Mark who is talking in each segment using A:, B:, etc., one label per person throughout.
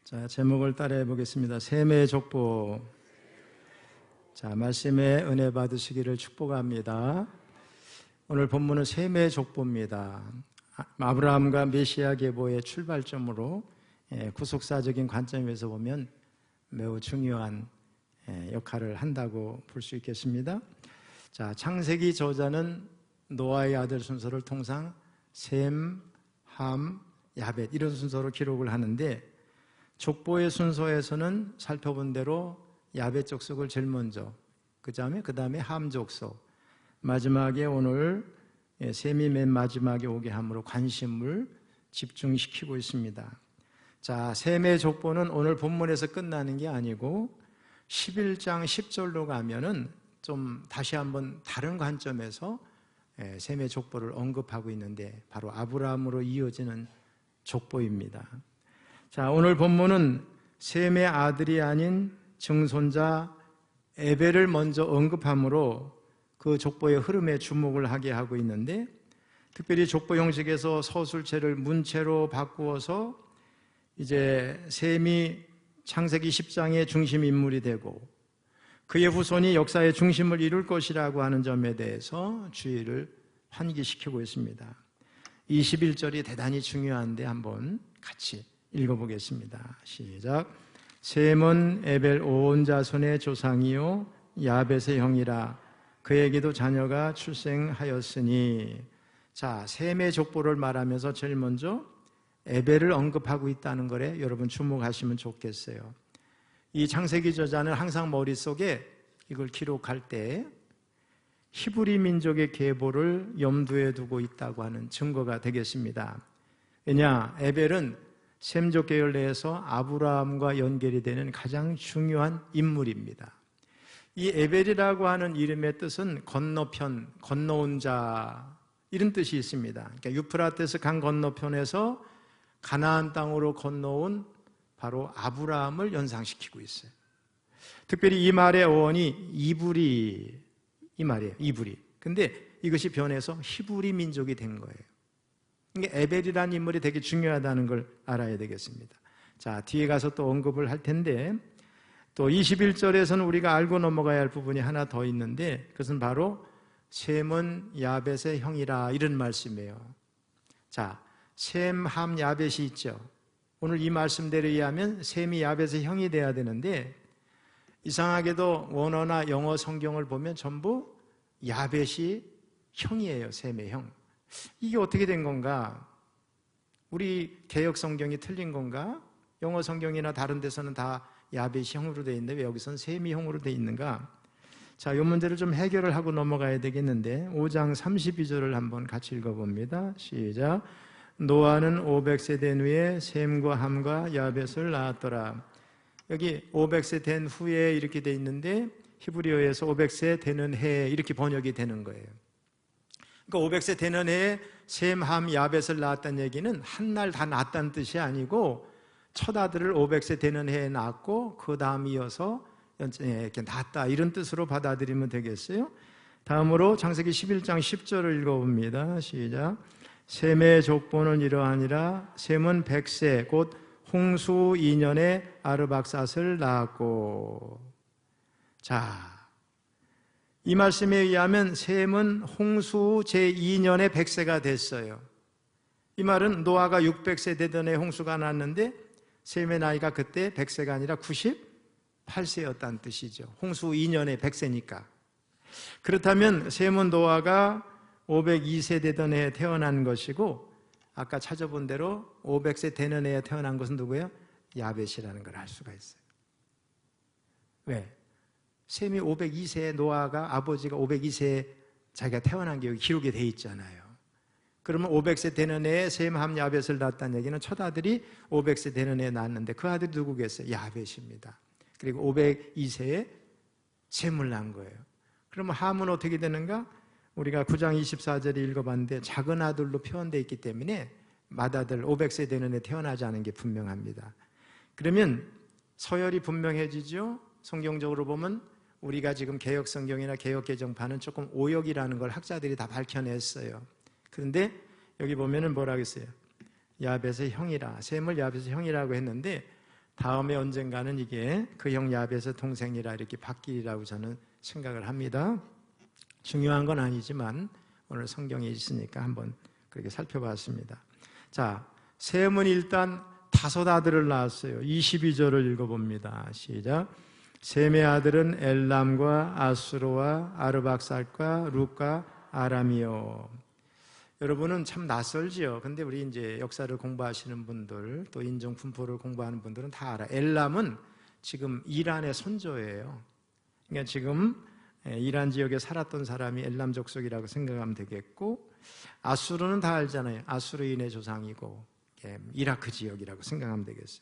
A: 자, 제목을 따라해 보겠습니다. 셈의 족보. 자, 말씀의 은혜 받으시기를 축복합니다. 오늘 본문은 셈의 족보입니다. 아브라함과 메시아 계보의 출발점으로 구속사적인 관점에서 보면 매우 중요한 역할을 한다고 볼 수 있겠습니다. 자, 창세기 저자는 노아의 아들 순서를 통상 셈, 함, 야벳 이런 순서로 기록을 하는데, 족보의 순서에서는 살펴본 대로 야벳 족속을 제일 먼저, 그 다음에 함 족속, 마지막에 오늘 셈이 맨 마지막에 오게 함으로 관심을 집중시키고 있습니다. 자, 셈의 족보는 오늘 본문에서 끝나는 게 아니고 11장 10절로 가면은 좀 다시 한번 다른 관점에서 셈의 족보를 언급하고 있는데, 바로 아브라함으로 이어지는 족보입니다. 자, 오늘 본문은 셈의 아들이 아닌 증손자 에벨을 먼저 언급함으로 그 족보의 흐름에 주목을 하게 하고 있는데, 특별히 족보 형식에서 서술체를 문체로 바꾸어서 이제 셈이 창세기 10장의 중심 인물이 되고 그의 후손이 역사의 중심을 이룰 것이라고 하는 점에 대해서 주의를 환기시키고 있습니다. 21절이 대단히 중요한데 한번 같이 읽어보겠습니다. 시작. 셈은 에벨 온 자손의 조상이요 야벳의 형이라. 그에게도 자녀가 출생하였으니. 자, 셈의 족보를 말하면서 제일 먼저 에벨을 언급하고 있다는 거에 여러분 주목하시면 좋겠어요. 이 창세기 저자는 항상 머릿속에 이걸 기록할 때 히브리 민족의 계보를 염두에 두고 있다고 하는 증거가 되겠습니다. 왜냐, 에벨은 셈족 계열 내에서 아브라함과 연결이 되는 가장 중요한 인물입니다. 이 에벨이라고 하는 이름의 뜻은 건너편, 건너온 자 이런 뜻이 있습니다. 그러니까 유프라테스 강 건너편에서 가나안 땅으로 건너온 바로 아브라함을 연상시키고 있어요. 특별히 이 말의 어원이 이브리, 이 말이에요. 이브리. 근데 이것이 변해서 히브리 민족이 된 거예요. 에벨이라는 인물이 되게 중요하다는 걸 알아야 되겠습니다. 자, 뒤에 가서 또 언급을 할 텐데, 또 21절에서는 우리가 알고 넘어가야 할 부분이 하나 더 있는데, 그것은 바로 셈은 야벳의 형이라 이런 말씀이에요. 자, 셈, 함, 야벳이 있죠. 오늘 이 말씀대로 의하면 셈이 야벳의 형이 돼야 되는데, 이상하게도 원어나 영어 성경을 보면 전부 야벳이 형이에요. 셈의 형. 이게 어떻게 된 건가? 우리 개역 성경이 틀린 건가? 영어 성경이나 다른 데서는 다 야벳이 형으로 되어 있는데 왜 여기서는 셈이 형으로 되어 있는가? 자, 이 문제를 좀 해결을 하고 넘어가야 되겠는데, 5장 32절을 한번 같이 읽어봅니다. 시작. 노아는 500세 된 후에 셈과 함과 야벳을 낳았더라. 여기 500세 된 후에 이렇게 되어 있는데 히브리어에서 500세 되는 해 이렇게 번역이 되는 거예요. 그러니까 500세 되는 해에 셈, 함, 야벳을 낳았다는 얘기는 한 날 다 낳았다는 뜻이 아니고 첫 아들을 500세 되는 해에 낳았고 그 다음 이어서 이렇게 낳았다 이런 뜻으로 받아들이면 되겠어요. 다음으로 창세기 11장 10절을 읽어봅니다. 시작. 셈의 족보는 이러하니라. 셈은 100세 곧 홍수 2년에 아르박삿을 낳았고. 자, 이 말씀에 의하면 셈은 홍수 제2년에 100세가 됐어요. 이 말은 노아가 600세 되던 해 홍수가 났는데 셈의 나이가 그때 100세가 아니라 98세였다는 뜻이죠. 홍수 2년에 100세니까. 그렇다면 셈은 노아가 502세 되던 해에 태어난 것이고, 아까 찾아본 대로 500세 되는 해에 태어난 것은 누구예요? 야벳이라는 걸 알 수가 있어요. 왜? 셈이 502세에 노아가 아버지가 502세에 자기가 태어난 게 여기 기록이 돼 있잖아요. 그러면 500세 되는 해에 셈, 함, 야벳을 낳았다는 얘기는 첫 아들이 500세 되는 해에 낳았는데 그 아들이 누구겠어요? 야벳입니다. 그리고 502세에 셈을 낳은 거예요. 그러면 함은 어떻게 되는가? 우리가 9장 24절에 읽어봤는데 작은 아들로 표현되어 있기 때문에 맏아들 500세 되는 해 태어나지 않은 게 분명합니다. 그러면 서열이 분명해지죠. 성경적으로 보면 우리가 지금 개역 성경이나 개역 개정판은 조금 오역이라는 걸 학자들이 다 밝혀냈어요. 그런데 여기 보면은 뭐라고 했어요? 야벳의 형이라, 셈을 야벳의 형이라고 했는데 다음에 언젠가는 이게 그 형 야벳의 동생이라 이렇게 바뀌리라고 저는 생각을 합니다. 중요한 건 아니지만 오늘 성경에 있으니까 한번 그렇게 살펴봤습니다. 자, 셈은 일단 5 아들을 낳았어요. 22절을 읽어봅니다. 시작. 셈의 아들은 엘람과 아수르와 아르박살과 룻과 아람이요. 여러분은 참 낯설지요. 근데 우리 이제 역사를 공부하시는 분들, 또 인종 분포를 공부하는 분들은 다 알아. 엘람은 지금 이란의 선조예요. 그러니까 지금 이란 지역에 살았던 사람이 엘람 족속이라고 생각하면 되겠고, 아수르는 다 알잖아요. 아수르인의 조상이고 이라크 지역이라고 생각하면 되겠어요.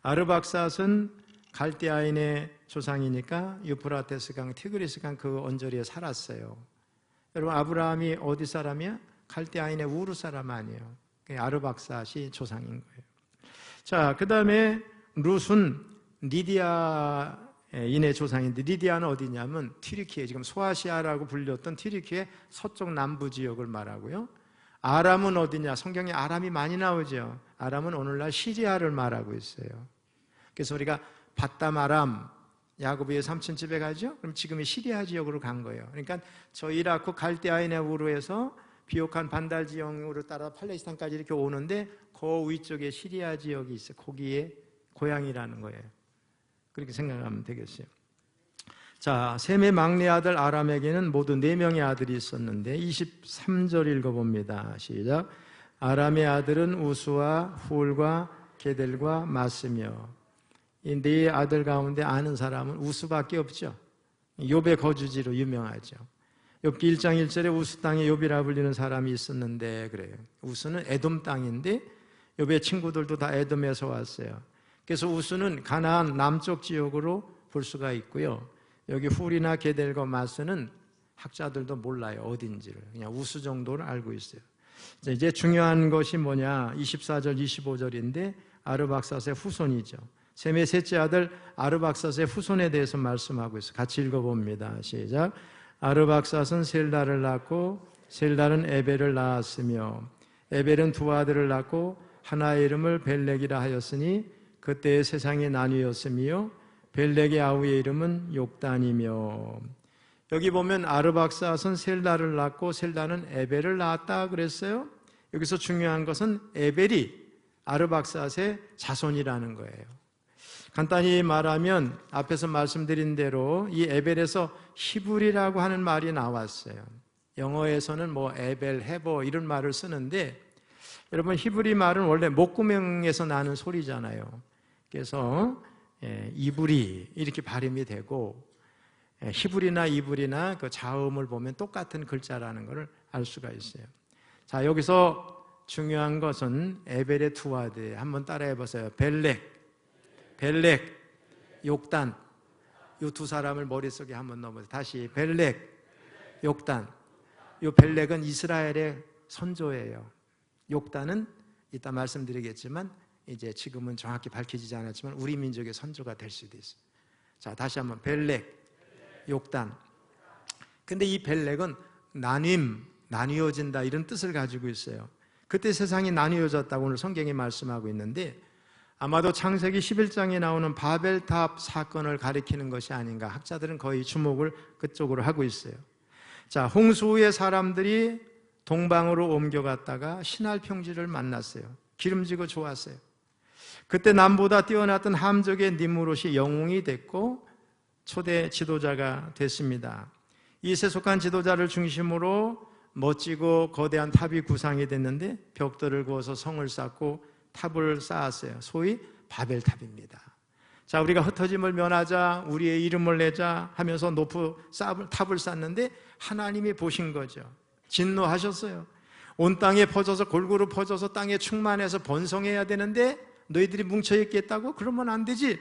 A: 아르박삿은 갈대아인의 조상이니까 유프라테스 강, 티그리스 강 그 언저리에 살았어요. 여러분, 아브라함이 어디 사람이야? 갈대아인의 우르 사람 아니에요. 아르박삿이 조상인 거예요. 자, 그 다음에 룻은 리디아인의 조상인데, 리디아는 어디냐면 튀르키예, 지금 소아시아라고 불렸던 튀르키예 서쪽 남부 지역을 말하고요. 아람은 어디냐? 성경에 아람이 많이 나오죠. 아람은 오늘날 시리아를 말하고 있어요. 그래서 우리가 바담 아람, 야곱의 삼촌 집에 가죠? 그럼 지금이 시리아 지역으로 간 거예요. 그러니까 저 이라크 갈대아인의 우르에서 비옥한 반달 지형으로 따라 팔레스타인까지 이렇게 오는데 그 위쪽에 시리아 지역이 있어요. 거기에 고향이라는 거예요. 그렇게 생각하면 되겠어요. 자, 셈의 막내 아들 아람에게는 모두 4명의 아들이 있었는데 23절 읽어봅니다. 시작. 아람의 아들은 우스와 훌과 게델과 마스며, 이 4 아들 가운데 아는 사람은 우스밖에 없죠. 욥의 거주지로 유명하죠. 욥기 1장 1절에 우스 땅에 욥이라 불리는 사람이 있었는데, 그래요. 우스는 에돔 땅인데 욥의 친구들도 다 에돔에서 왔어요. 그래서 우스는 가나안 남쪽 지역으로 볼 수가 있고요. 여기 훌이나 게델과 마스는 학자들도 몰라요, 어딘지를. 그냥 우스 정도를 알고 있어요. 이제 중요한 것이 뭐냐, 24절 25절인데 아르박삿의 후손이죠. 셈의 셋째 아들 아르박삿의 후손에 대해서 말씀하고 있어요. 같이 읽어봅니다. 시작. 아르박삿은 셀다를 낳고 셀다는 에벨을 낳았으며 에벨은 2 아들을 낳고 하나의 이름을 벨렉이라 하였으니 그때의 세상이 나뉘었으며 벨렉의 아우의 이름은 욕단이며. 여기 보면 아르박삿은 셀다를 낳고 셀다는 에벨을 낳았다 그랬어요. 여기서 중요한 것은 에벨이 아르박삿의 자손이라는 거예요. 간단히 말하면 앞에서 말씀드린 대로 이 에벨에서 히브리라고 하는 말이 나왔어요. 영어에서는 뭐 에벨, 헤버 이런 말을 쓰는데, 여러분 히브리 말은 원래 목구멍에서 나는 소리잖아요. 그래서 이브리 이렇게 발음이 되고, 히브리나 이브리나 그 자음을 보면 똑같은 글자라는 것을 알 수가 있어요. 자, 여기서 중요한 것은 에벨의 2 아들 한번 따라해 보세요. 벨렉, 욕단. 이 2 사람을 머릿속에 한번 넣어보세요. 다시 벨렉, 욕단. 이 벨렉은 이스라엘의 선조예요. 욕단은 이따 말씀드리겠지만 이제 지금은 정확히 밝혀지지 않았지만 우리 민족의 선조가 될 수도 있어요. 자, 다시 한번 벨렉, 욕단. 근데 이 벨렉은 나뉘어진다 이런 뜻을 가지고 있어요. 그때 세상이 나뉘어졌다고 오늘 성경이 말씀하고 있는데, 아마도 창세기 11장에 나오는 바벨탑 사건을 가리키는 것이 아닌가, 학자들은 거의 주목을 그쪽으로 하고 있어요. 자, 홍수 후에 사람들이 동방으로 옮겨갔다가 신할 평지를 만났어요. 기름지고 좋았어요. 그때 남보다 뛰어났던 함족의 니므롯이 영웅이 됐고 초대 지도자가 됐습니다. 이 세속한 지도자를 중심으로 멋지고 거대한 탑이 구상이 됐는데 벽돌을 그어서 성을 쌓고 탑을 쌓았어요. 소위 바벨탑입니다. 자, 우리가 흩어짐을 면하자, 우리의 이름을 내자 하면서 높은 탑을 쌓는데 하나님이 보신 거죠. 진노하셨어요. 온 땅에 퍼져서 골고루 퍼져서 땅에 충만해서 번성해야 되는데 너희들이 뭉쳐있겠다고? 그러면 안 되지.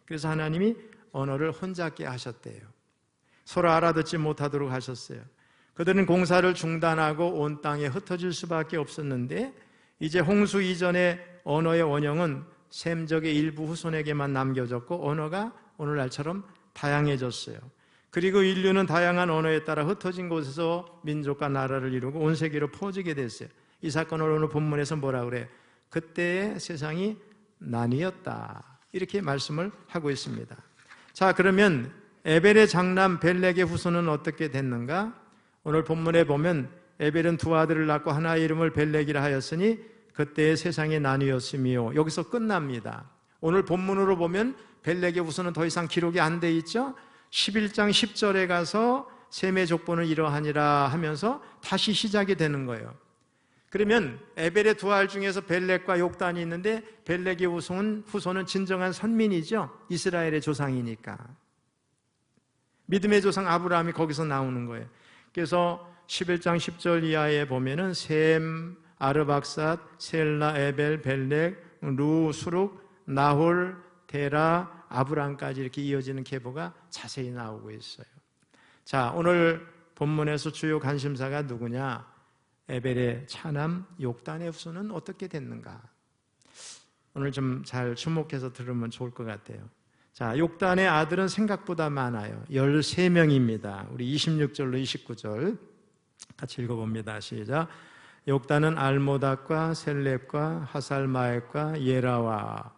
A: 그래서 하나님이 언어를 혼잡게 하셨대요. 서로 알아듣지 못하도록 하셨어요. 그들은 공사를 중단하고 온 땅에 흩어질 수밖에 없었는데, 이제 홍수 이전의 언어의 원형은 셈족의 일부 후손에게만 남겨졌고 언어가 오늘날처럼 다양해졌어요. 그리고 인류는 다양한 언어에 따라 흩어진 곳에서 민족과 나라를 이루고 온 세계로 퍼지게 됐어요. 이 사건을 오늘 본문에서 뭐라 그래요? 그때의 세상이 나뉘었다 이렇게 말씀을 하고 있습니다. 자, 그러면 에벨의 장남 벨렉의 후손은 어떻게 됐는가? 오늘 본문에 보면 에벨은 두 아들을 낳고 하나의 이름을 벨렉이라 하였으니 그때의 세상이 나뉘었으며, 여기서 끝납니다. 오늘 본문으로 보면 벨렉의 후손은 더 이상 기록이 안 돼 있죠. 11장 10절에 가서 셈의 족보는 이러하니라 하면서 다시 시작이 되는 거예요. 그러면 에벨의 두 알 중에서 벨렉과 욕단이 있는데, 벨렉의 후손은 진정한 선민이죠. 이스라엘의 조상이니까. 믿음의 조상 아브라함이 거기서 나오는 거예요. 그래서 11장 10절 이하에 보면은 셈, 아르박삿, 셀라, 에벨, 벨렉, 루, 수룩, 나홀, 데라, 아브람까지 이렇게 이어지는 계보가 자세히 나오고 있어요. 자, 오늘 본문에서 주요 관심사가 누구냐? 에벨의 차남 욕단의 후손은 어떻게 됐는가? 오늘 좀 잘 주목해서 들으면 좋을 것 같아요. 자, 욕단의 아들은 생각보다 많아요. 13명입니다. 우리 26절로 29절 같이 읽어봅니다. 시작. 욕단은 알모닥과 셀렙과 하살마액과 예라와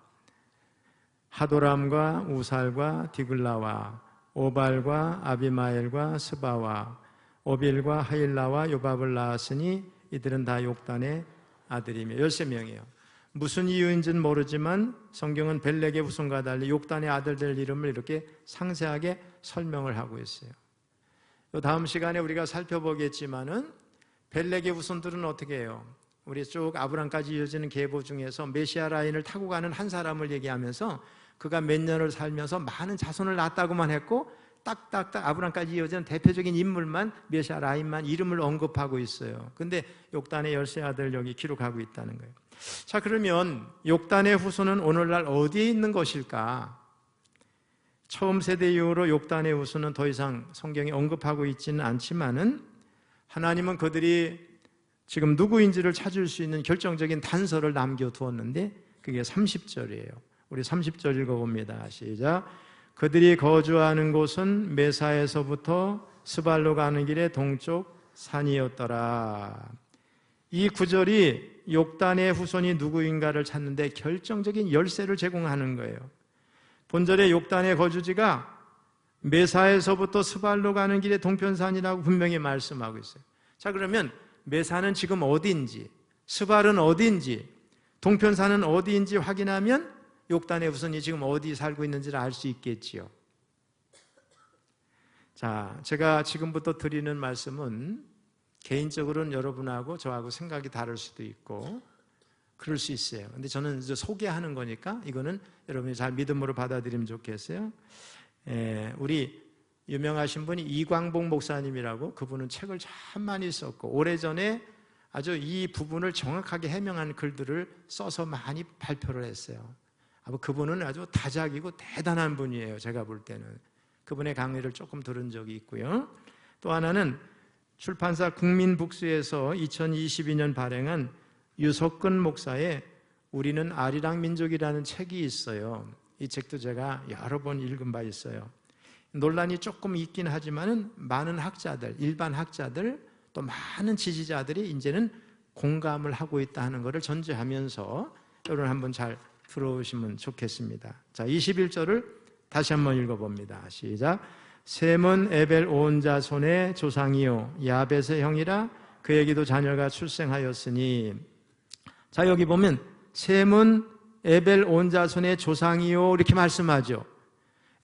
A: 하도람과 우살과 디글라와 오발과 아비마엘과 스바와 오빌과 하일라와 요밥을 낳았으니 이들은 다 욕단의 아들이며 13명이에요. 무슨 이유인지는 모르지만 성경은 벨렉의 후손과 달리 욕단의 아들들 이름을 이렇게 상세하게 설명을 하고 있어요. 다음 시간에 우리가 살펴보겠지만은 벨렉의 후손들은 어떻게 해요? 우리 쭉 아브람까지 이어지는 계보 중에서 메시아 라인을 타고 가는 한 사람을 얘기하면서 그가 몇 년을 살면서 많은 자손을 낳았다고만 했고 딱딱딱 아브람까지 이어지는 대표적인 인물만, 메시아 라인만 이름을 언급하고 있어요. 근데 욕단의 13아들 여기 기록하고 있다는 거예요. 자, 그러면 욕단의 후손은 오늘날 어디에 있는 것일까? 처음 세대 이후로 욕단의 후손은 더 이상 성경에 언급하고 있지는 않지만은 하나님은 그들이 지금 누구인지를 찾을 수 있는 결정적인 단서를 남겨두었는데 그게 30절이에요. 우리 30절 읽어봅니다. 시작. 그들이 거주하는 곳은 메사에서부터 스발로 가는 길의 동쪽 산이었더라. 이 구절이 욕단의 후손이 누구인가를 찾는데 결정적인 열쇠를 제공하는 거예요. 본절의 욕단의 거주지가 메사에서부터 스발로 가는 길의 동편산이라고 분명히 말씀하고 있어요. 자, 그러면 메사는 지금 어디인지, 스발은 어디인지, 동편산은 어디인지 확인하면 욕단의 후손이 지금 어디 살고 있는지를 알 수 있겠지요. 자, 제가 지금부터 드리는 말씀은 개인적으로는 여러분하고 저하고 생각이 다를 수도 있고 그럴 수 있어요. 근데 저는 이제 소개하는 거니까 이거는 여러분이 잘 믿음으로 받아들이면 좋겠어요. 우리 유명하신 분이 이광복 목사님이라고, 그분은 책을 참 많이 썼고 오래전에 아주 이 부분을 정확하게 해명한 글들을 써서 많이 발표를 했어요. 그분은 아주 다작이고 대단한 분이에요. 제가 볼 때는 그분의 강의를 조금 들은 적이 있고요. 또 하나는 출판사 국민북스에서 2022년 발행한 유석근 목사의 우리는 아리랑 민족이라는 책이 있어요. 이 책도 제가 여러 번 읽은 바 있어요. 논란이 조금 있긴 하지만은 많은 학자들, 일반 학자들 또 많은 지지자들이 이제는 공감을 하고 있다 하는 것을 전제하면서 여러분 한번 잘 들어오시면 좋겠습니다. 자, 21절을 다시 한번 읽어봅니다. 시작. 셈은 에벨 온 자손의 조상이요 야벳의 형이라 그에게도 자녀가 출생하였으니. 자, 여기 보면 셈은 에벨 온 자손의 조상이요 이렇게 말씀하죠.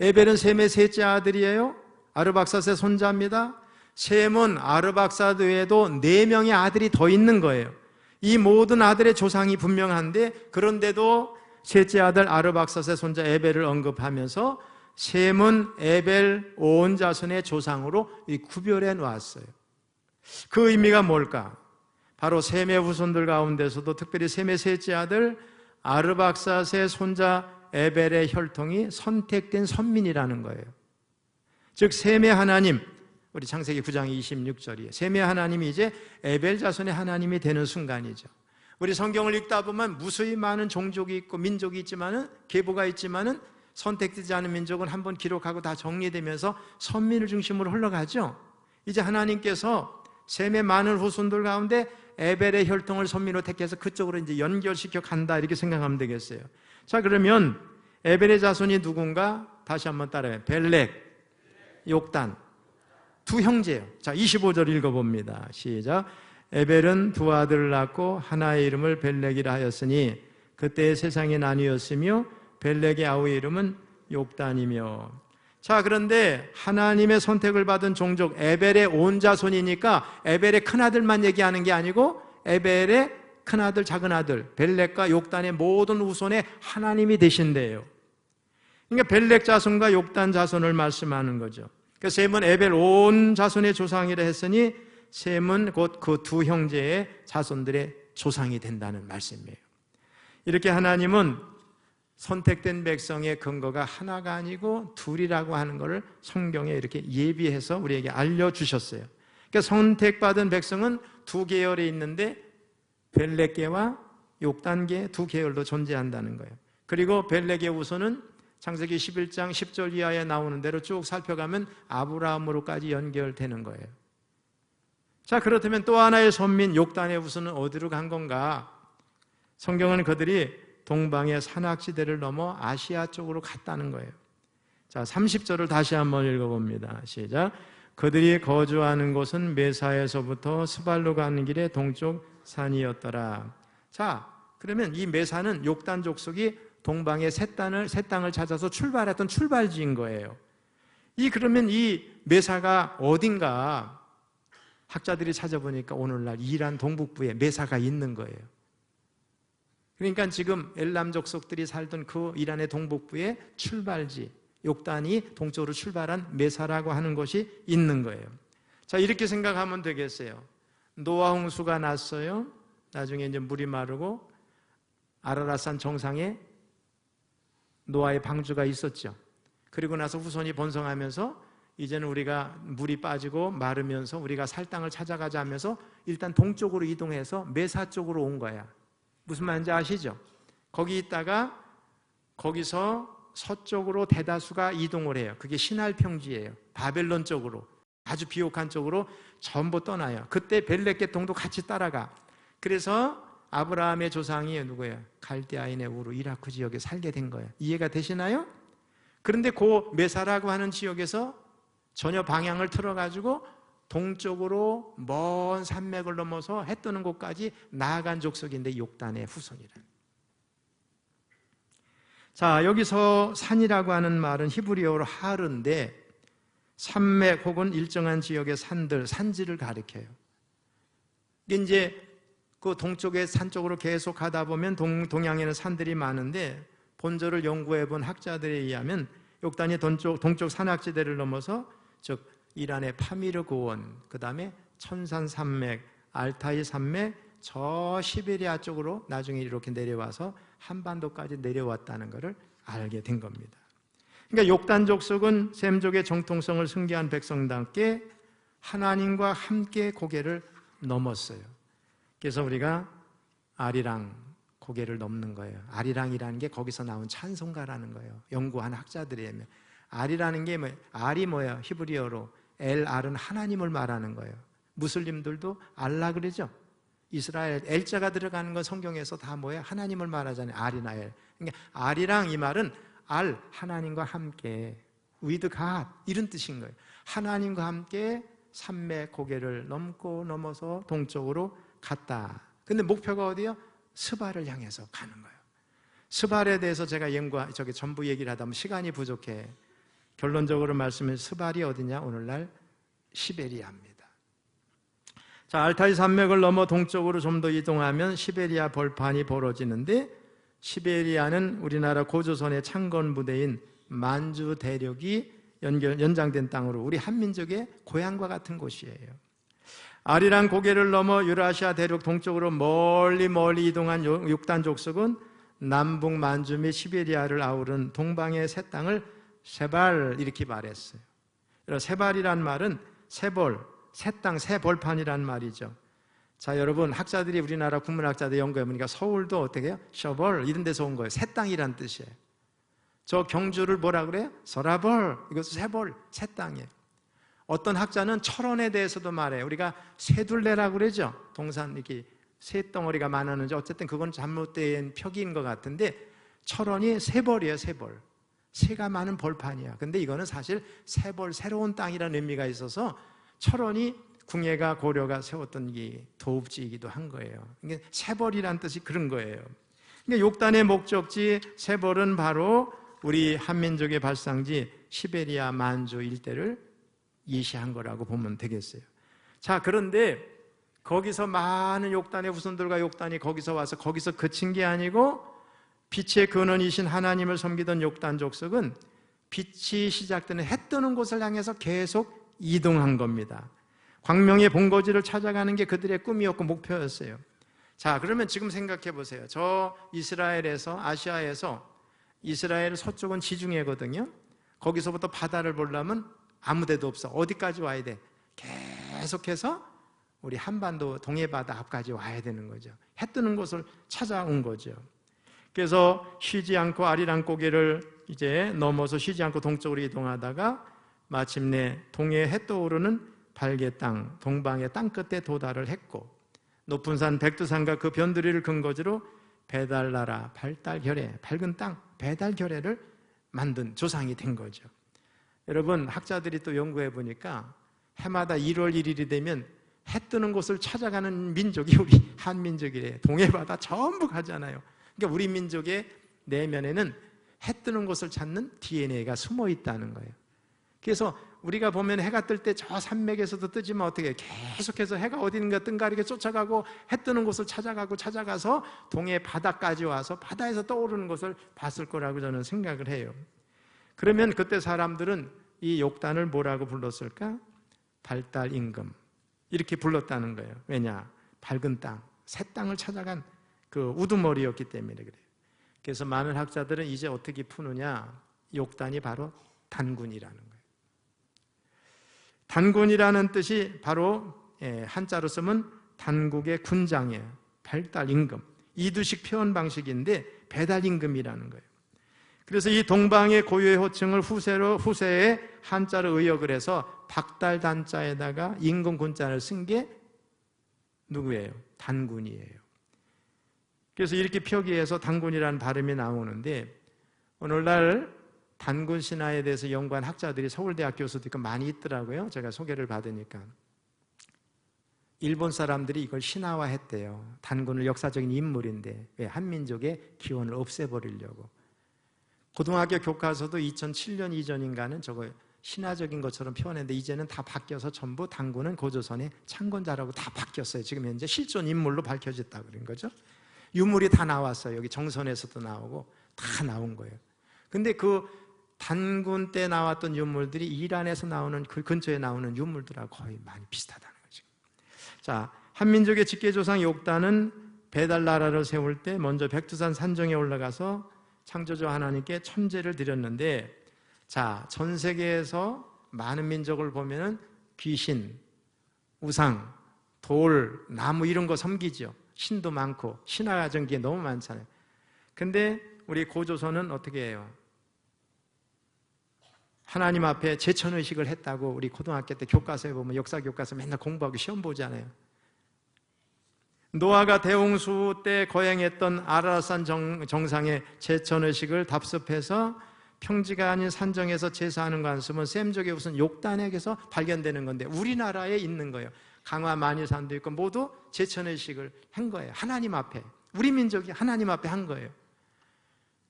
A: 에벨은 셈의 셋째 아들이에요. 아르박삿의 손자입니다. 셈은 아르박삿 외에도 4명의 아들이 더 있는 거예요. 이 모든 아들의 조상이 분명한데 그런데도 셋째 아들 아르박삿의 손자 에벨을 언급하면서 셈은 에벨 온 자손의 조상으로 구별해 놓았어요. 그 의미가 뭘까? 바로 셈의 후손들 가운데서도 특별히 셈의 셋째 아들 아르박삿의 손자 에벨의 혈통이 선택된 선민이라는 거예요. 즉 셈의 하나님, 우리 창세기 9장 26절이에요. 셈의 하나님이 이제 에벨 자손의 하나님이 되는 순간이죠. 우리 성경을 읽다 보면 무수히 많은 종족이 있고 민족이 있지만은, 계보가 있지만은 선택되지 않은 민족은 한번 기록하고 다 정리되면서 선민을 중심으로 흘러가죠. 이제 하나님께서 셈의 많은 후손들 가운데 에벨의 혈통을 선민으로 택해서 그쪽으로 이제 연결시켜 간다 이렇게 생각하면 되겠어요. 자, 그러면 에벨의 자손이 누군가? 다시 한번 따라해요. 벨렉, 욕단. 두 형제예요. 자, 25절 읽어봅니다. 시작. 에벨은 두 아들을 낳고 하나의 이름을 벨렉이라 하였으니 그때 세상이 나뉘었으며 벨렉의 아우의 이름은 욕단이며. 자, 그런데 하나님의 선택을 받은 종족 에벨의 온 자손이니까 에벨의 큰아들만 얘기하는 게 아니고 에벨의 큰아들, 작은아들 벨렉과 욕단의 모든 후손에 하나님이 되신대요. 그러니까 벨렉 자손과 욕단 자손을 말씀하는 거죠. 그래서 셈은 에벨 온 자손의 조상이라 했으니 셈은 곧 그 두 형제의 자손들의 조상이 된다는 말씀이에요. 이렇게 하나님은 선택된 백성의 근거가 하나가 아니고 둘이라고 하는 것을 성경에 이렇게 예비해서 우리에게 알려주셨어요. 그러니까 선택받은 백성은 두 계열에 있는데 벨렉계와 욕단계 두 계열도 존재한다는 거예요. 그리고 벨렉의 후손은 창세기 11장 10절 이하에 나오는 대로 쭉 살펴가면 아브라함으로까지 연결되는 거예요. 자, 그렇다면 또 하나의 선민 욕단의 후손은 어디로 간 건가? 성경은 그들이 동방의 산악지대를 넘어 아시아 쪽으로 갔다는 거예요. 자, 30절을 다시 한번 읽어봅니다. 시작. 그들이 거주하는 곳은 메사에서부터 스발로 가는 길의 동쪽 산이었더라. 자, 그러면 이 메사는 욕단 족속이 동방의 새 땅을 찾아서 출발했던 출발지인 거예요. 그러면 이 메사가 어딘가 학자들이 찾아보니까 오늘날 이란 동북부에 메사가 있는 거예요. 그러니까 지금 엘람 족속들이 살던 그 이란의 동북부에 출발지, 욕단이 동쪽으로 출발한 메사라고 하는 곳이 있는 거예요. 자, 이렇게 생각하면 되겠어요. 노아 홍수가 났어요. 나중에 이제 물이 마르고 아라랏산 정상에 노아의 방주가 있었죠. 그리고 나서 후손이 번성하면서 이제는 우리가 물이 빠지고 마르면서 우리가 살 땅을 찾아가자 하면서 일단 동쪽으로 이동해서 메사 쪽으로 온 거야. 무슨 말인지 아시죠? 거기 있다가 거기서 서쪽으로 대다수가 이동을 해요. 그게 시날 평지예요. 바벨론 쪽으로, 아주 비옥한 쪽으로 전부 떠나요. 그때 벨렉 계통도 같이 따라가. 그래서 아브라함의 조상이 누구예요? 갈대아인의 우르 이라크 지역에 살게 된 거예요. 이해가 되시나요? 그런데 그 메사라고 하는 지역에서 전혀 방향을 틀어가지고 동쪽으로 먼 산맥을 넘어서 해 뜨는 곳까지 나아간 족속인데 욕단의 후손이라. 자, 여기서 산이라고 하는 말은 히브리어로 하르인데 산맥 혹은 일정한 지역의 산들, 산지를 가리켜요. 이제 그 동쪽의 산 쪽으로 계속 가다 보면 동양에는 산들이 많은데 본절을 연구해 본 학자들에 의하면 욕단이 동쪽 산악지대를 넘어서 즉 이란의 파미르 고원, 그 다음에 천산 산맥, 알타이 산맥, 저 시베리아 쪽으로 나중에 이렇게 내려와서 한반도까지 내려왔다는 것을 알게 된 겁니다. 그러니까 욕단 족속은 셈족의 정통성을 승계한 백성답게 하나님과 함께 고개를 넘었어요. 그래서 우리가 아리랑 고개를 넘는 거예요. 아리랑이라는 게 거기서 나온 찬송가라는 거예요. 연구한 학자들에 의하면 아리라는 게 알이 뭐예요? 히브리어로 엘알은 하나님을 말하는 거예요. 무슬림들도 알라 그러죠. 이스라엘 엘자가 들어가는 건 성경에서 다 뭐예요? 하나님을 말하잖아요. 알이나 엘. 그러니까 알이랑 이 말은 알, 하나님과 함께, with God 이런 뜻인 거예요. 하나님과 함께 산맥 고개를 넘어서 동쪽으로 갔다. 근데 목표가 어디요? 스발을 향해서 가는 거예요. 스발에 대해서 제가 전부 얘기를 하다 보면 시간이 부족해. 결론적으로 말씀을 스발이 어디냐? 오늘날 시베리아입니다. 자, 알타이 산맥을 넘어 동쪽으로 좀 더 이동하면 시베리아 벌판이 벌어지는데 시베리아는 우리나라 고조선의 창건 부대인 만주 대륙이 연장된 땅으로 우리 한민족의 고향과 같은 곳이에요. 아리랑 고개를 넘어 유라시아 대륙 동쪽으로 멀리 이동한 육단 족속은 남북 만주 및 시베리아를 아우른 동방의 새 땅을 세발 이렇게 말했어요. 세발이란 말은 세벌, 새 땅, 새 벌판이란 말이죠. 자, 여러분 학자들이 우리나라 국문학자들 연구해 보니까 서울도 어떻게 해요? 셔벌 이런 데서 온 거예요. 새 땅이란 뜻이에요. 저 경주를 뭐라 그래요? 서라벌, 이것도 세벌, 새 땅이에요. 어떤 학자는 철원에 대해서도 말해요. 우리가 새둘레라고 그러죠. 동산 이렇게 새 덩어리가 많았는지 어쨌든 그건 잘못된 표기인 것 같은데 철원이 세벌이에요. 세벌. 새가 많은 벌판이야. 근데 이거는 사실 세벌, 새로운 땅이라는 의미가 있어서 철원이 궁예가 고려가 세웠던 이 도읍지이기도 한 거예요. 이게 세벌이란 뜻이 그런 거예요. 그러니까 욕단의 목적지 세벌은 바로 우리 한민족의 발상지 시베리아 만주 일대를 예시한 거라고 보면 되겠어요. 자, 그런데 거기서 많은 욕단의 후손들과 욕단이 거기서 와서 거기서 그친 게 아니고 빛의 근원이신 하나님을 섬기던 욕단 족속은 빛이 시작되는 해 뜨는 곳을 향해서 계속 이동한 겁니다. 광명의 본거지를 찾아가는 게 그들의 꿈이었고 목표였어요. 자, 그러면 지금 생각해 보세요. 저 이스라엘에서, 아시아에서, 이스라엘 서쪽은 지중해거든요. 거기서부터 바다를 보려면 아무 데도 없어. 어디까지 와야 돼? 계속해서 우리 한반도 동해바다 앞까지 와야 되는 거죠. 해 뜨는 곳을 찾아온 거죠. 그래서 쉬지 않고 아리랑 고개를 이제 넘어서 쉬지 않고 동쪽으로 이동하다가 마침내 동해 해 떠오르는 발개 땅, 동방의 땅 끝에 도달을 했고, 높은 산 백두산과 그 변두리를 근거지로 배달나라, 발달결례, 밝은 땅, 배달결례를 만든 조상이 된 거죠. 여러분, 학자들이 또 연구해 보니까 해마다 1월 1일이 되면 해 뜨는 곳을 찾아가는 민족이 우리 한민족이래요. 동해바다 전부 가잖아요. 그러니까 우리 민족의 내면에는 해 뜨는 곳을 찾는 DNA가 숨어 있다는 거예요. 그래서 우리가 보면 해가 뜰 때 저 산맥에서도 뜨지만 어떻게 계속해서 해가 어딘가 뜬가리게 쫓아가고 해 뜨는 곳을 찾아가서 동해 바다까지 와서 바다에서 떠오르는 것을 봤을 거라고 저는 생각을 해요. 그러면 그때 사람들은 이 욕단을 뭐라고 불렀을까? 발달 임금 이렇게 불렀다는 거예요. 왜냐? 밝은 땅, 새 땅을 찾아간 그 우두머리였기 때문에 그래요. 그래서 많은 학자들은 이제 어떻게 푸느냐? 욕단이 바로 단군이라는 거예요. 단군이라는 뜻이 바로 한자로 쓰면 단국의 군장이에요. 발달 임금. 이두식 표현 방식인데 배달 임금이라는 거예요. 그래서 이 동방의 고유의 호칭을 후세에 한자로 의역을 해서 박달단자에다가 임금 군자를 쓴 게 누구예요? 단군이에요. 그래서 이렇게 표기해서 단군이라는 발음이 나오는데, 오늘날 단군 신화에 대해서 연구한 학자들이 서울대학 교수도 많이 있더라고요. 제가 소개를 받으니까. 일본 사람들이 이걸 신화화했대요. 단군을 역사적인 인물인데 왜 한민족의 기원을 없애버리려고. 고등학교 교과서도 2007년 이전인가는 저거 신화적인 것처럼 표현했는데 이제는 다 바뀌어서 전부 단군은 고조선의 창건자라고 다 바뀌었어요. 지금 현재 실존 인물로 밝혀졌다고 그런 거죠. 유물이 다 나왔어요. 여기 정선에서도 나오고 다 나온 거예요. 근데 그 단군 때 나왔던 유물들이 이란에서 나오는 그 근처에 나오는 유물들하고 거의 많이 비슷하다는 거죠. 자, 한민족의 직계조상 욕단은 배달나라를 세울 때 먼저 백두산 산정에 올라가서 창조주 하나님께 천제를 드렸는데, 자, 전 세계에서 많은 민족을 보면은 귀신, 우상, 돌, 나무 이런 거 섬기죠. 신도 많고 신화가 전기에 너무 많잖아요. 근데 우리 고조선은 어떻게 해요? 하나님 앞에 제천의식을 했다고 우리 고등학교 때 교과서에 보면 역사 교과서 맨날 공부하고 시험 보잖아요. 노아가 대홍수 때 거행했던 아라산 정상에 제천의식을 답습해서 평지가 아닌 산정에서 제사하는 거 안 쓰면 셈족의 무슨 욕단에게서 발견되는 건데 우리나라에 있는 거예요. 강화 만일산도 있고 모두 제천의식을 한 거예요. 하나님 앞에. 우리 민족이 하나님 앞에 한 거예요.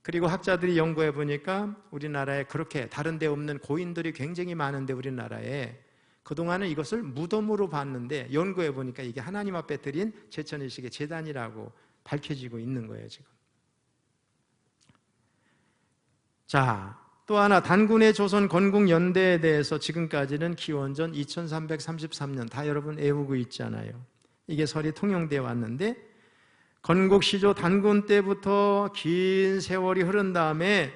A: 그리고 학자들이 연구해 보니까 우리나라에 그렇게 다른 데 없는 고인들이 굉장히 많은데 우리나라에 그동안은 이것을 무덤으로 봤는데 연구해 보니까 이게 하나님 앞에 드린 제천의식의 제단이라고 밝혀지고 있는 거예요, 지금. 자, 또 하나 단군의 조선 건국연대에 대해서 지금까지는 기원전 2333년 다 여러분 외우고 있잖아요. 이게 설이 통용되어 왔는데 건국시조 단군 때부터 긴 세월이 흐른 다음에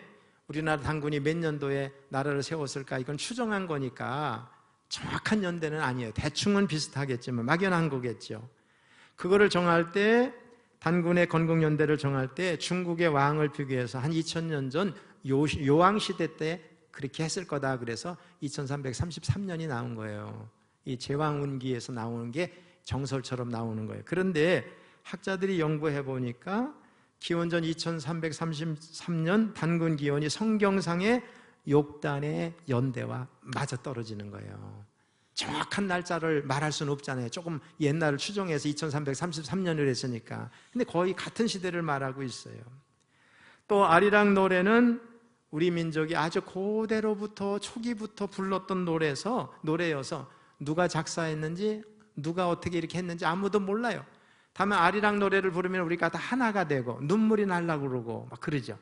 A: 우리나라 단군이 몇 년도에 나라를 세웠을까 이건 추정한 거니까 정확한 연대는 아니에요. 대충은 비슷하겠지만 막연한 거겠죠. 그거를 정할 때 단군의 건국연대를 정할 때 중국의 왕을 비교해서 한 2000년 전 요왕시대 때 그렇게 했을 거다 그래서 2333년이 나온 거예요. 이 제왕운기에서 나오는 게 정설처럼 나오는 거예요. 그런데 학자들이 연구해 보니까 기원전 2333년 단군 기원이 성경상의 욕단의 연대와 맞아 떨어지는 거예요. 정확한 날짜를 말할 수는 없잖아요. 조금 옛날을 추정해서 2333년을 했으니까. 근데 거의 같은 시대를 말하고 있어요. 또 아리랑 노래는 우리 민족이 아주 고대로부터 초기부터 불렀던 노래여서 누가 작사했는지 누가 어떻게 이렇게 했는지 아무도 몰라요. 다만 아리랑 노래를 부르면 우리가 다 하나가 되고 눈물이 날라고 그러고 막 그러죠.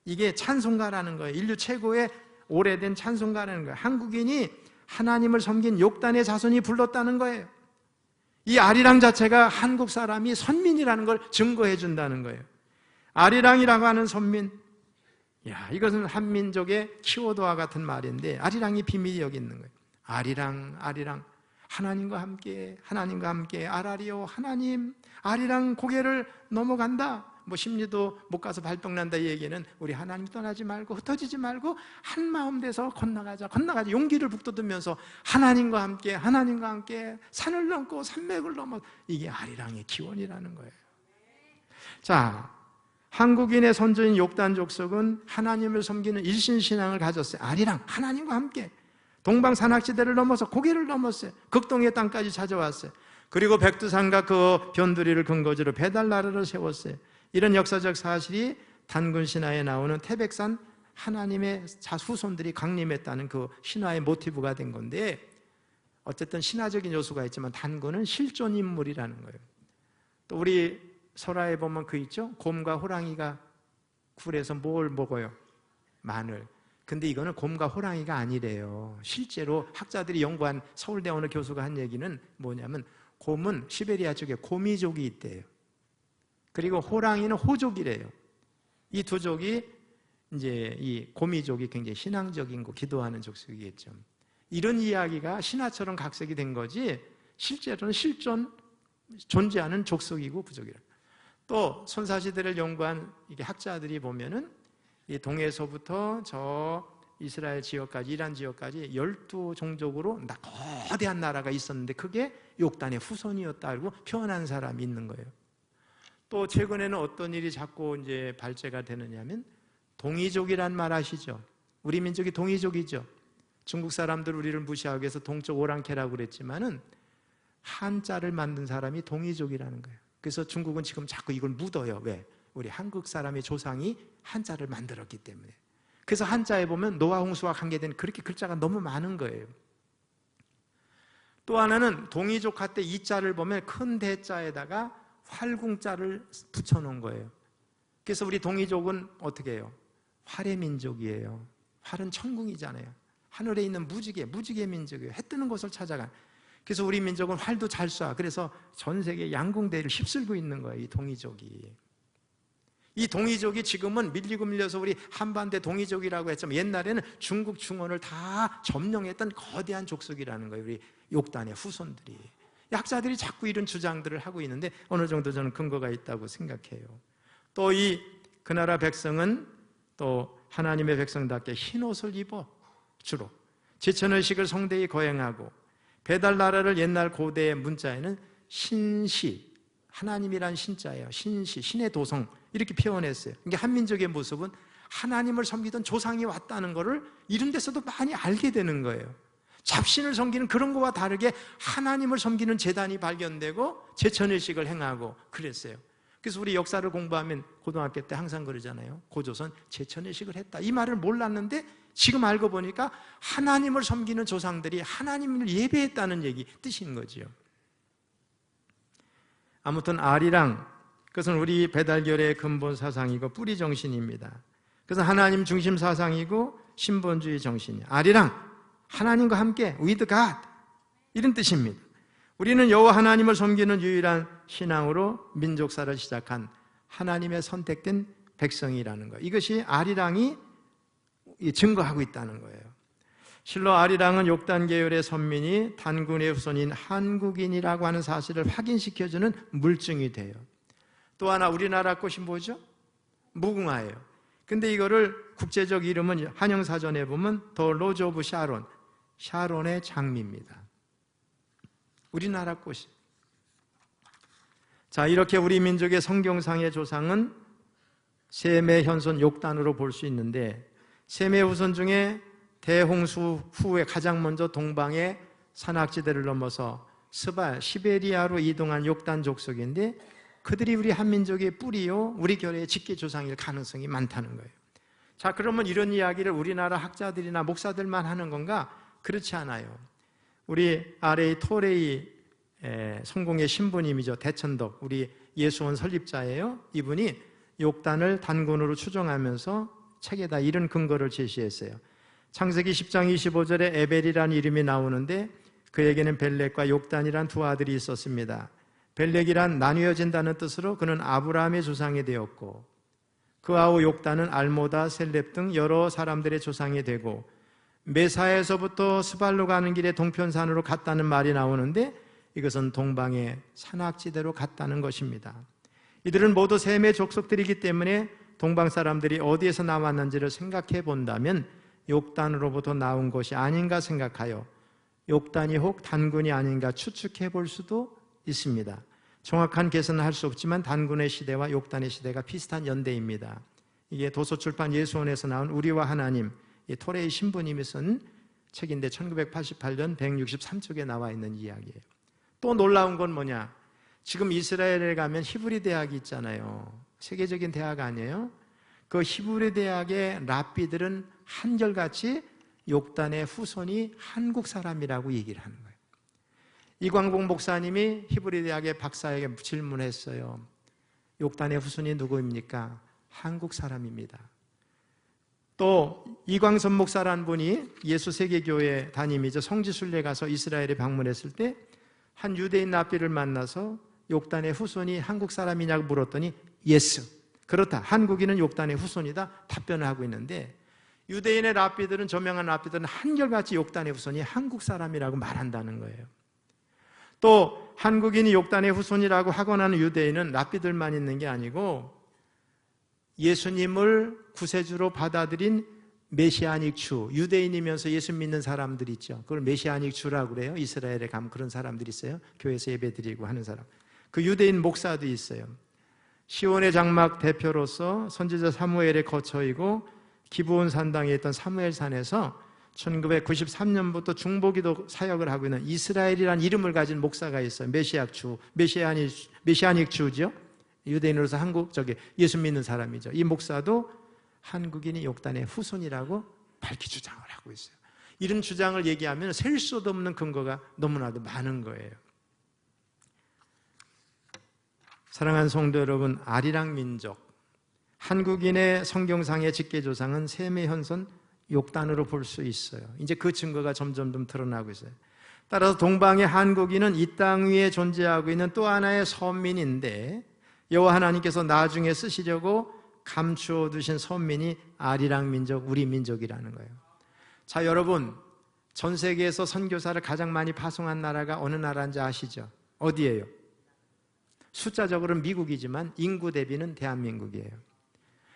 A: 이게 찬송가라는 거예요. 인류 최고의 오래된 찬송가라는 거예요. 한국인이 하나님을 섬긴 욕단의 자손이 불렀다는 거예요. 이 아리랑 자체가 한국 사람이 선민이라는 걸 증거해 준다는 거예요. 아리랑이라고 하는 선민, 이것은 한민족의 키워드와 같은 말인데 아리랑이 비밀이 여기 있는 거예요. 아리랑, 아리랑, 하나님과 함께, 하나님과 함께 아라리오 하나님, 아리랑 고개를 넘어간다. 심리도 못 가서 발병난다 이 얘기는 우리 하나님 떠나지 말고 흩어지지 말고 한 마음 돼서 건너가자 용기를 북돋으면서 하나님과 함께 산을 넘고 산맥을 넘어, 이게 아리랑의 기원이라는 거예요. 자, 한국인의 선조인 욕단 족속은 하나님을 섬기는 일신신앙을 가졌어요. 아리랑, 하나님과 함께 동방산악지대를 넘어서 고개를 넘었어요. 극동의 땅까지 찾아왔어요. 그리고 백두산과 그 변두리를 근거지로 배달나라를 세웠어요. 이런 역사적 사실이 단군 신화에 나오는 태백산 하나님의 후손들이 강림했다는 그 신화의 모티브가 된 건데, 어쨌든 신화적인 요소가 있지만 단군은 실존 인물이라는 거예요. 또 우리 설화에 보면 그 있죠? 곰과 호랑이가 굴에서 뭘 먹어요? 마늘. 근데 이거는 곰과 호랑이가 아니래요. 실제로 학자들이 연구한 서울대 어느 교수가 한 얘기는 뭐냐면 곰은 시베리아 쪽에 고미족이 있대요. 그리고 호랑이는 호족이래요. 이 두 족이 이제 이 고미족이 굉장히 신앙적인 거 기도하는 족속이겠죠. 이런 이야기가 신화처럼 각색이 된 거지 실제로는 존재하는 족속이고 부족이라. 또 손사시대를 연구한 이게 학자들이 보면은 이 동에서부터 저 이스라엘 지역까지, 이란 지역까지 12종족으로 거대한 나라가 있었는데 그게 욕단의 후손이었다고 표현한 사람이 있는 거예요. 또 최근에는 어떤 일이 자꾸 이제 발제가 되느냐면 동이족이란 말 아시죠? 우리 민족이 동이족이죠. 중국 사람들 우리를 무시하기 위해서 동쪽 오랑캐라고 그랬지만은 한자를 만든 사람이 동이족이라는 거예요. 그래서 중국은 지금 자꾸 이걸 묻어요. 왜? 우리 한국 사람의 조상이 한자를 만들었기 때문에. 그래서 한자에 보면 노아 홍수와 관계된 그렇게 글자가 너무 많은 거예요. 또 하나는 동이족화 때 이자를 보면 큰 대자에다가 활궁자를 붙여놓은 거예요. 그래서 우리 동이족은 어떻게 해요? 활의 민족이에요. 활은 천궁이잖아요. 하늘에 있는 무지개 민족이에요. 해 뜨는 곳을 찾아간. 그래서 우리 민족은 활도 잘 쏴. 그래서 전 세계 양궁대를 휩쓸고 있는 거예요. 이 동이족이. 이 동이족이 지금은 밀려서 우리 한반도의 동이족이라고 했지만 옛날에는 중국 중원을 다 점령했던 거대한 족속이라는 거예요. 우리 욕단의 후손들이. 학자들이 자꾸 이런 주장들을 하고 있는데 어느 정도 저는 근거가 있다고 생각해요. 또 그 나라 백성은 또 하나님의 백성답게 흰옷을 입어 주로 제천의식을 성대히 거행하고 배달 나라를 옛날 고대의 문자에는 신시, 하나님이란 신자예요. 신시, 신의 도성 이렇게 표현했어요. 이게 한민족의 모습은 하나님을 섬기던 조상이 왔다는 것을 이런 데서도 많이 알게 되는 거예요. 잡신을 섬기는 그런 거와 다르게 하나님을 섬기는 제단이 발견되고 제천의식을 행하고 그랬어요. 그래서 우리 역사를 공부하면 고등학교 때 항상 그러잖아요. 고조선 제천의식을 했다. 이 말을 몰랐는데 지금 알고 보니까 하나님을 섬기는 조상들이 하나님을 예배했다는 얘기 뜻인 거지요. 아무튼 아리랑, 그것은 우리 배달결의 근본 사상이고 뿌리 정신입니다. 그래서 하나님 중심 사상이고 신본주의 정신이에요. 아리랑, 하나님과 함께 with God 이런 뜻입니다. 우리는 여호와 하나님을 섬기는 유일한 신앙으로 민족사를 시작한 하나님의 선택된 백성이라는 거예요. 이것이 아리랑이 증거하고 있다는 거예요. 실로 아리랑은 욕단 계열의 선민이 단군의 후손인 한국인이라고 하는 사실을 확인시켜주는 물증이 돼요. 또 하나 우리나라 꽃이 뭐죠? 무궁화예요. 근데 이거를 국제적 이름은 한영사전에 보면 더 로즈 오브 샤론, 샤론의 장미입니다. 우리나라 꽃이. 자, 이렇게 우리 민족의 성경상의 조상은 셈의 현손 욕단으로 볼 수 있는데, 셈의 후손 중에 대홍수 후에 가장 먼저 동방의 산악지대를 넘어서 스발, 시베리아로 이동한 욕단 족속인데, 그들이 우리 한민족의 뿌리요 우리 결의 직계 조상일 가능성이 많다는 거예요. 자, 그러면 이런 이야기를 우리나라 학자들이나 목사들만 하는 건가? 그렇지 않아요. 우리 RA 토레이 성공의 신부님이죠. 대천덕, 우리 예수원 설립자예요. 이분이 욕단을 단군으로 추정하면서 책에다 이런 근거를 제시했어요. 창세기 10장 25절에 에벨이라는 이름이 나오는데, 그에게는 벨렉과 욕단이란 두 아들이 있었습니다. 벨렉이란 나뉘어진다는 뜻으로 그는 아브라함의 조상이 되었고, 그와 후 욕단은 알모다, 셀렙 등 여러 사람들의 조상이 되고, 메사에서부터 스발로 가는 길에 동편산으로 갔다는 말이 나오는데, 이것은 동방의 산악지대로 갔다는 것입니다. 이들은 모두 셈의 족속들이기 때문에 동방 사람들이 어디에서 나왔는지를 생각해 본다면 욕단으로부터 나온 것이 아닌가 생각하여 욕단이 혹 단군이 아닌가 추측해 볼 수도 있습니다. 정확한 계산은 할 수 없지만 단군의 시대와 욕단의 시대가 비슷한 연대입니다. 이게 도서출판 예수원에서 나온 우리와 하나님, 토레이 신부님이 쓴 책인데 1988년 163쪽에 나와 있는 이야기예요. 또 놀라운 건 뭐냐? 지금 이스라엘에 가면 히브리 대학이 있잖아요. 세계적인 대학 아니에요? 그 히브리 대학의 랍비들은 한결같이 욕단의 후손이 한국 사람이라고 얘기를 하는 거예요. 이광복 목사님이 히브리 대학의 박사에게 질문했어요. 욕단의 후손이 누구입니까? 한국 사람입니다. 또 이광선 목사라는 분이 예수 세계교회 담임이죠. 성지순례 가서 이스라엘에 방문했을 때 한 유대인 랍비를 만나서 욕단의 후손이 한국 사람이냐고 물었더니 예스, 그렇다, 한국인은 욕단의 후손이다 답변을 하고 있는데, 유대인의 랍비들은, 저명한 랍비들은 한결같이 욕단의 후손이 한국 사람이라고 말한다는 거예요. 또 한국인이 욕단의 후손이라고 하거나 하는 유대인은 랍비들만 있는 게 아니고 예수님을 구세주로 받아들인 메시아닉 주, 유대인이면서 예수 믿는 사람들 있죠. 그걸 메시아닉 주라고 그래요. 이스라엘에 가면 그런 사람들이 있어요. 교회에서 예배드리고 하는 사람. 그 유대인 목사도 있어요. 시온의 장막 대표로서 선지자 사무엘에 거처이고 기브온 산당에 있던 사무엘산에서 1993년부터 중보기도 사역을 하고 있는 이스라엘이라는 이름을 가진 목사가 있어요. 메시아닉 주, 메시아닉 주죠. 유대인으로서 예수 믿는 사람이죠. 이 목사도 한국인이 욕단의 후손이라고 밝히 주장을 하고 있어요. 이런 주장을 얘기하면 셀 수도 없는 근거가 너무나도 많은 거예요. 사랑하는 성도 여러분, 아리랑 민족, 한국인의 성경상의 직계조상은 셈의 현손 욕단으로 볼 수 있어요. 이제 그 증거가 점점 드러나고 있어요. 따라서 동방의 한국인은 이 땅 위에 존재하고 있는 또 하나의 선민인데, 여호와 하나님께서 나중에 쓰시려고 감추어 두신 선민이 아리랑 민족, 우리 민족이라는 거예요. 자, 여러분, 전 세계에서 선교사를 가장 많이 파송한 나라가 어느 나라인지 아시죠? 어디예요? 숫자적으로는 미국이지만 인구 대비는 대한민국이에요.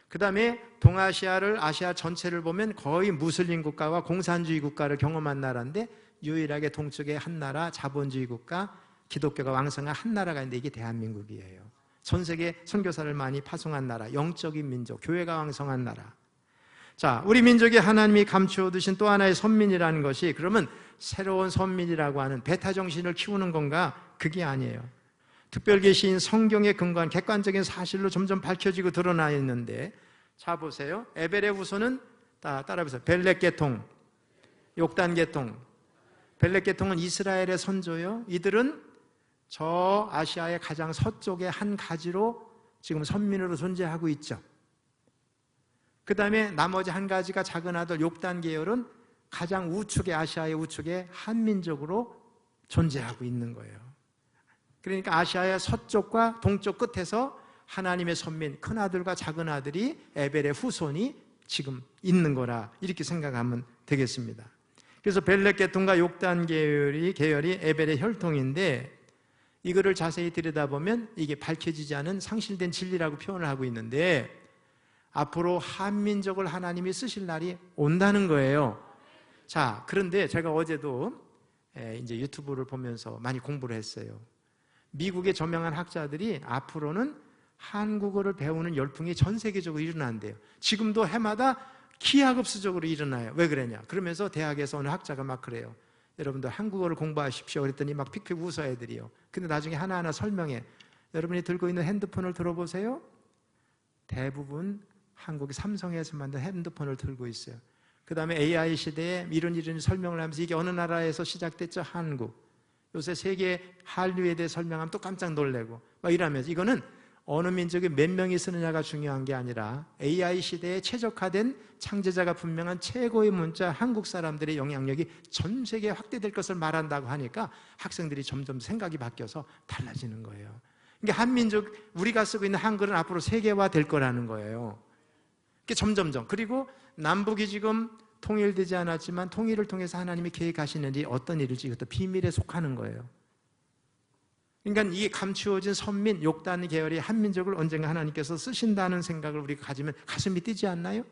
A: 그 다음에 동아시아를, 아시아 전체를 보면 거의 무슬림 국가와 공산주의 국가를 경험한 나라인데, 유일하게 동쪽에 한 나라, 자본주의 국가, 기독교가 왕성한 한 나라가 있는데 이게 대한민국이에요. 전 세계 선교사를 많이 파송한 나라, 영적인 민족, 교회가 왕성한 나라. 자, 우리 민족이 하나님이 감추어 두신 또 하나의 선민이라는 것이, 그러면 새로운 선민이라고 하는 베타 정신을 키우는 건가? 그게 아니에요. 특별계시인 성경에 근거한 객관적인 사실로 점점 밝혀지고 드러나 있는데, 자 보세요. 에벨의 후손은 따라해보세요. 벨렉 계통, 욕단 계통. 벨렉 계통은 이스라엘의 선조요. 이들은 저 아시아의 가장 서쪽의 한 가지로 지금 선민으로 존재하고 있죠. 그 다음에 나머지 한 가지가 작은 아들 욕단 계열은 가장 우측의, 아시아의 우측의 한민족으로 존재하고 있는 거예요. 그러니까 아시아의 서쪽과 동쪽 끝에서 하나님의 선민, 큰 아들과 작은 아들이 에벨의 후손이 지금 있는 거라, 이렇게 생각하면 되겠습니다. 그래서 벨렉 계통과 욕단 계열이 에벨의 혈통인데, 이거를 자세히 들여다보면 이게 밝혀지지 않은 상실된 진리라고 표현을 하고 있는데, 앞으로 한민족을 하나님이 쓰실 날이 온다는 거예요. 자, 그런데 제가 어제도 이제 유튜브를 보면서 많이 공부를 했어요. 미국의 저명한 학자들이 앞으로는 한국어를 배우는 열풍이 전 세계적으로 일어난대요. 지금도 해마다 기하급수적으로 일어나요. 왜 그러냐? 그러면서 대학에서 어느 학자가 막 그래요. 여러분들 한국어를 공부하십시오. 그랬더니 막 픽픽 웃어 애들이요. 근데 나중에 하나하나 설명해. 여러분이 들고 있는 핸드폰을 들어보세요. 대부분 한국의 삼성에서 만든 핸드폰을 들고 있어요. 그 다음에 AI 시대에 이런 설명을 하면서 이게 어느 나라에서 시작됐죠? 한국. 요새 세계 한류에 대해 설명하면 또 깜짝 놀래고 막 이러면서 이거는 어느 민족이 몇 명이 쓰느냐가 중요한 게 아니라 AI 시대에 최적화된 창제자가 분명한 최고의 문자 한국 사람들의 영향력이 전 세계에 확대될 것을 말한다고 하니까 학생들이 점점 생각이 바뀌어서 달라지는 거예요. 그러니까 한민족, 우리가 쓰고 있는 한글은 앞으로 세계화 될 거라는 거예요. 점점점. 그리고 남북이 지금 통일되지 않았지만 통일을 통해서 하나님이 계획하시는 일이 어떤 일일지 이것도 비밀에 속하는 거예요. 그러니까 이게 감추어진 선민, 욕단 계열의 한민족을 언젠가 하나님께서 쓰신다는 생각을 우리가 가지면 가슴이 뛰지 않나요?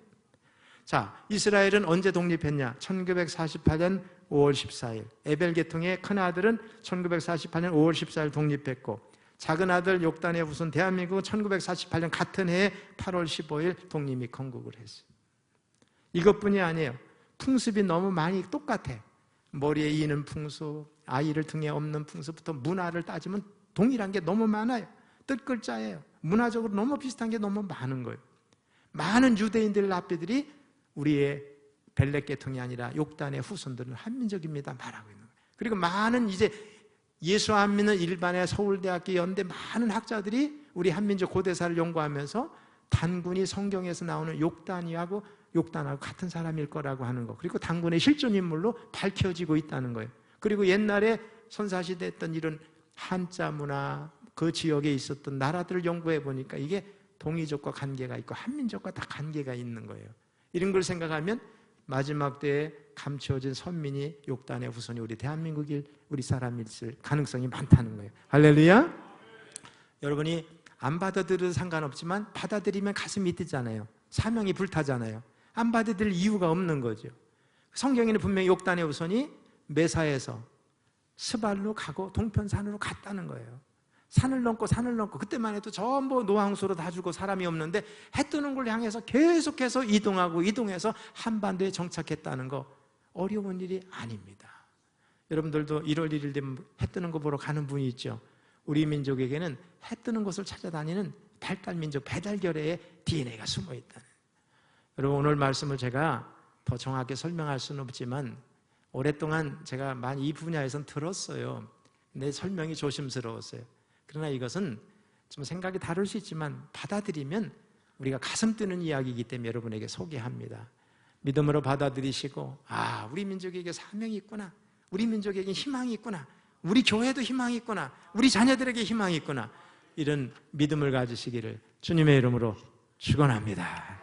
A: 자, 이스라엘은 언제 독립했냐? 1948년 5월 14일. 에벨 계통의 큰아들은 1948년 5월 14일 독립했고 작은 아들 욕단의 후손 대한민국은 1948년 같은 해에 8월 15일 독립이 건국을 했어요. 이것뿐이 아니에요. 풍습이 너무 많이 똑같아. 머리에 이는 풍습, 아이를 등에 업는 풍습부터 문화를 따지면 동일한 게 너무 많아요. 뜻글자예요. 문화적으로 너무 비슷한 게 너무 많은 거예요. 많은 유대인들 랍비들이 우리의 벨렉 계통이 아니라 욕단의 후손들은 한민족입니다 말하고 있는 거예요. 그리고 많은 이제 예수 안 믿는 일반의 서울대학교 연대 많은 학자들이 우리 한민족 고대사를 연구하면서 단군이 성경에서 나오는 욕단하고 같은 사람일 거라고 하는 거. 그리고 단군의 실존 인물로 밝혀지고 있다는 거예요. 그리고 옛날에 선사시대 했던 이런 한자 문화, 그 지역에 있었던 나라들을 연구해 보니까 이게 동이족과 관계가 있고 한민족과 다 관계가 있는 거예요. 이런 걸 생각하면 마지막 때에 감추어진 선민이 욕단의 후손이 우리 대한민국일, 우리 사람일 가능성이 많다는 거예요. 할렐루야! 여러분이 안 받아들여도 상관없지만 받아들이면 가슴이 뛰잖아요. 사명이 불타잖아요. 안 받아들일 이유가 없는 거죠. 성경에는 분명히 욕단의 후손이 메사에서 스발로 가고 동편산으로 갔다는 거예요. 산을 넘고 그때만 해도 전부 노항수로 다 주고 사람이 없는데 해 뜨는 걸 향해서 계속해서 이동해서 한반도에 정착했다는 거 어려운 일이 아닙니다. 여러분들도 1월 1일 되면 해 뜨는 거 보러 가는 분이 있죠. 우리 민족에게는 해 뜨는 곳을 찾아다니는 발달민족 배달결의 DNA가 숨어있다는. 여러분 오늘 말씀을 제가 더 정확하게 설명할 수는 없지만 오랫동안 제가 많이 이 분야에선 들었어요. 근데 설명이 조심스러웠어요. 그러나 이것은 좀 생각이 다를 수 있지만 받아들이면 우리가 가슴 뛰는 이야기이기 때문에 여러분에게 소개합니다. 믿음으로 받아들이시고 우리 민족에게 사명이 있구나. 우리 민족에게 희망이 있구나. 우리 교회도 희망이 있구나. 우리 자녀들에게 희망이 있구나. 이런 믿음을 가지시기를 주님의 이름으로 축원합니다.